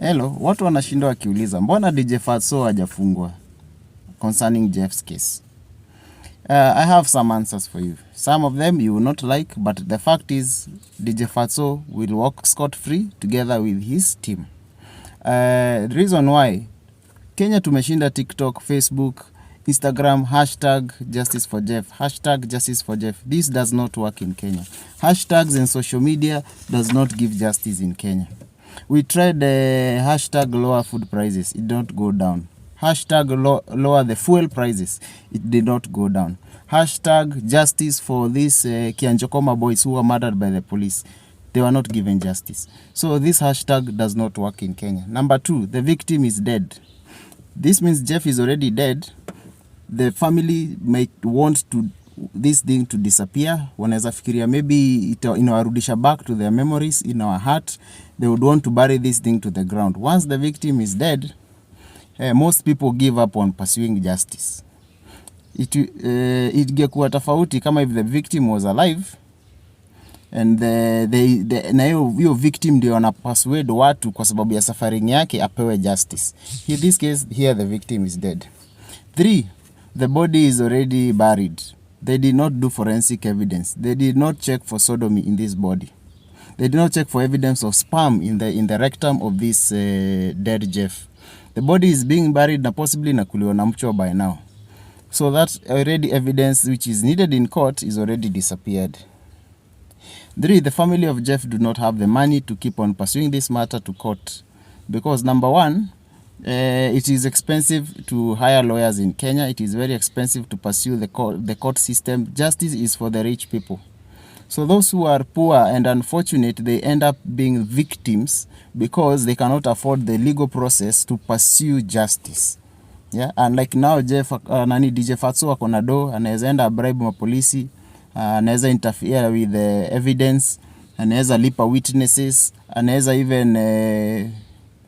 Hello, watu wanashinda wakiuliza mbona DJ Fatxo hajafungwa concerning Jeff's case. I have some answers for you. Some of them you will not like, but the fact is DJ Fatxo will walk scot-free together with his team. The reason why Kenya tumeshinda TikTok, Facebook, Instagram, hashtag justice for Jeff, hashtag justice for Jeff. This does not work in Kenya. Hashtags and social media does not give justice in Kenya. We tried hashtag lower food prices, it did not go down. Hashtag lower the fuel prices, it did not go down. Hashtag justice for these Kianjokoma boys who were murdered by the police, they were not given justice. So this hashtag does not work in Kenya. Number 2, the victim is dead. This means Jeff is already dead. The family might want to this thing to disappear. Wanaweza fikiria maybe inawarudisha back to their memories in our heart. They would want to bury this thing to the ground. Once the victim is dead, most people give up on pursuing justice. It gekuwa tofauti kama if the victim was alive and na hiyo victim ndio wana persuade watu kwa sababu ya suffering yake apewe justice. In this case, here the victim is dead. 3, the body is already buried. They did not do forensic evidence. They did not check for sodomy in this body. They did not check for evidence of sperm in the rectum of this dead Jeff. The body is being buried na possibly nakuliwa na mchwa by now. So that already evidence which is needed in court is already disappeared. 3, the family of Jeff do not have the money to keep on pursuing this matter to court. Because number 1, it is expensive to hire lawyers in Kenya. It is very expensive to pursue the court system. Justice is for the rich people. So those who are poor and unfortunate, they end up being victims because they cannot afford the legal process to pursue justice. Yeah, and like now DJ Fatxo wako na do, anaweza enda bribe mapolisi, anaweza interfere with the evidence, anaweza lipa witnesses, anaweza even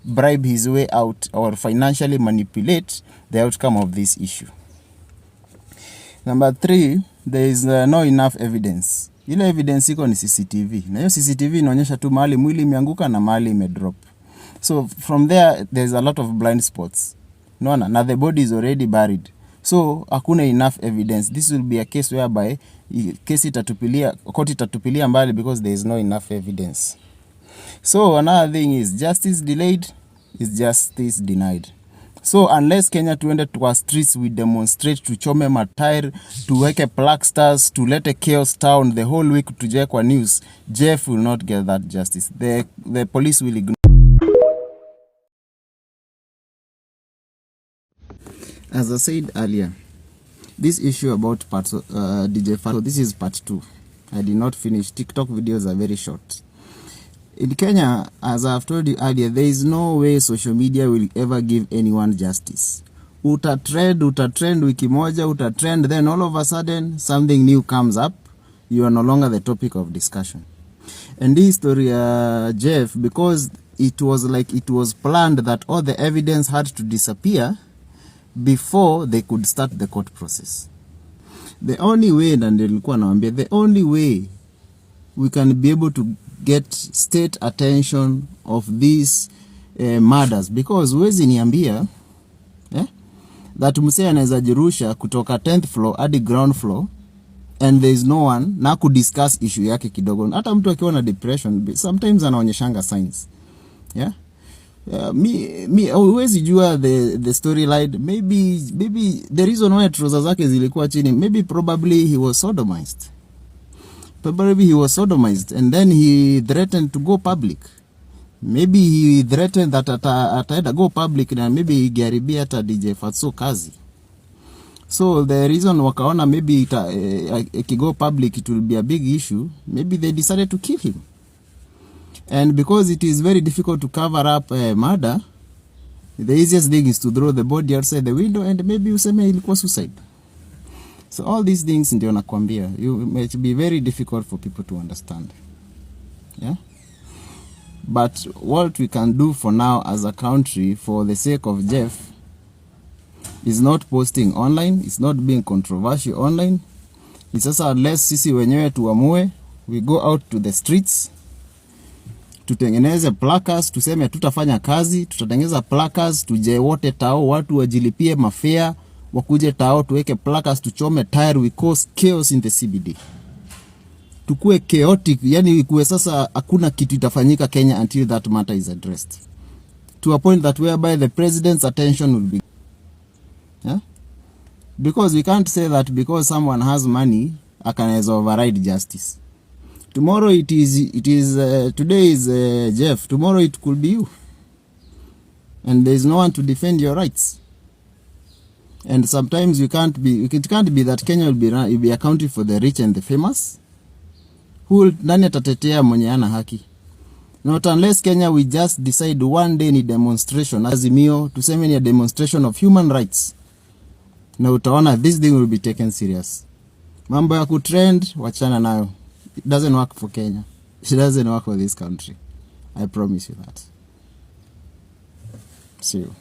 bribe his way out or financially manipulate the outcome of this issue. Number 3, there is no enough evidence. Ile evidence iko ni CCTV. Na hiyo CCTV inaonyesha tu mahali mwili imeanguka na mahali imedrop. So from there's a lot of blind spots. Unaona, na the body is already buried. So hakuna enough evidence. This will be a case whereby court itatupilia mbali because there is no enough evidence. So another thing is justice delayed is justice denied. So unless Kenya tuende to our streets, we demonstrate, tuchome matairi, tuweke plaque stars, tulete chaos town the whole week tuje kwa news, Jeff will not get that justice. The police will ignore. As I said earlier, this issue about DJ Fatxo, this is part 2. I did not finish. TikTok videos are very short. In Kenya, as I've told you earlier, there is no way social media will ever give anyone justice. Utatrend wiki moja, utatrend, then all of a sudden something new comes up. You are no longer the topic of discussion. And this story, Jeff, because it was planned that all the evidence had to disappear before they could start the court process. The only way, the only way we can be able to get state attention of these murders, because huwezi niambia that msee anaweza jirusha kutoka 10th floor hadi ground floor and there is no one na kudiscuss issue yake kidogo. Hata mtu akiwa na depression sometimes anaonyeshanga signs. Yeah, huwezi jua the storyline. Maybe the reason why trousers zake zilikuwa chini, probably he was sodomized. Probably he was sodomized and then he threatened to go public. Maybe he threatened that ataenda go public na maybe igeharibia hata DJ Fatxo kazi. So the reason wakaona maybe go public it will be a big issue, maybe they decided to kill him. And because it is very difficult to cover up murder, the easiest thing is to throw the body outside the window and maybe useme ilikuwa suicide. So all these things ndio nakwambia, it be very difficult for people to understand. Yeah? But what we can do for now as a country for the sake of Jeff is not posting online, it's not being controversial online. It's also unless sisi wenyewe tuamue, we go out to the streets, tutengeneze placards, tuseme tutafanya kazi, tutatengeneza placards, tuje wote tao, watu wajilipie mafare, wakuje tao, tuweke placards, tuchome tire, we cause chaos in the CBD. Tukue chaotic, yani kuwe sasa hakuna kitu itafanyika Kenya until that matter is addressed. To a point that whereby the president's attention will be, yeah? Because we can't say that because someone has money, akanaweza override justice. Tomorrow today is Jeff, tomorrow it could be you. And there is no one to defend your rights. And sometimes it can't be that Kenya will be accounting for the rich and the famous. Nani atatetea mwenye ana haki? Not unless Kenya we just decide one day ni demonstration, azimio, tuseme ni a demonstration of human rights. Na utaona this thing will be taken serious. Mambo ya kutrend, wachana nayo. It doesn't work for Kenya. It doesn't work for this country. I promise you that. See you.